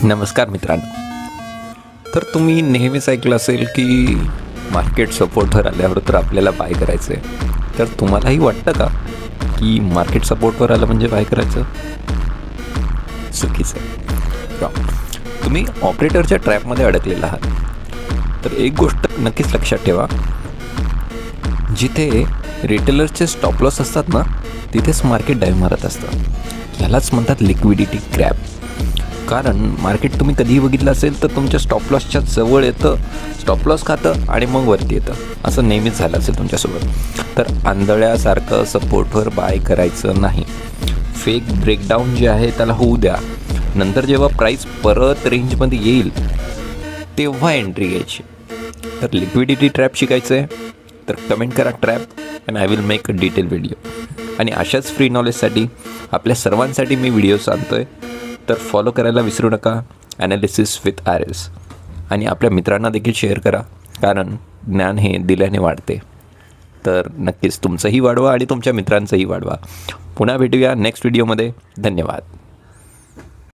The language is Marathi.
नमस्कार मित्रांनो. तर तुम्ही नेहमीच ऐकलं असेल की मार्केट सपोर्टवर आल्यावर तर आपल्याला बाय करायचं आहे. तर तुम्हालाही वाटतं का की मार्केट सपोर्टवर आलं म्हणजे बाय करायचं? चुकीचं आहे. तुम्ही ऑपरेटरच्या ट्रॅपमध्ये अडकलेला आहात. तर एक गोष्ट नक्कीच लक्षात ठेवा, जिथे रिटेलर्सचे स्टॉप लॉस असतात ना, तिथेच मार्केट डाईव्ह मारत असतं. ह्यालाच म्हणतात लिक्विडिटी क्रॅप. कारण मार्केट तुम्ही कधीही बघितलं असेल तर तुमच्या स्टॉप लॉसच्या जवळ येतं, स्टॉप लॉस खातं आणि मग वरती येतं. असं नेहमीच झालं असेल तुमच्यासोबत. तर आंधळ्यासारखं सपोर्टवर बाय करायचं नाही. फेक ब्रेकडाऊन जे आहे त्याला होऊ द्या. नंतर जेव्हा प्राईस परत रेंजमध्ये येईल तेव्हा एंट्री घ्यायची. तर लिक्विडिटी ट्रॅप शिकायचं आहे तर कमेंट करा trap and I will make a detail video. आणि अशाच फ्री नॉलेजसाठी आपल्या सर्वांसाठी मी व्हिडिओज आणतो आहे. तर फॉलो करायला विसरू नका. Analysis with RS. आणि आपल्या मित्रांना देखील शेअर करा, कारण ज्ञान हे दिल्याने वाढते. तर नक्कीच तुमचंही वाढवा आणि तुमच्या मित्रांचंही वाढवा. पुन्हा भेटूया नेक्स्ट व्हिडिओमध्ये. धन्यवाद.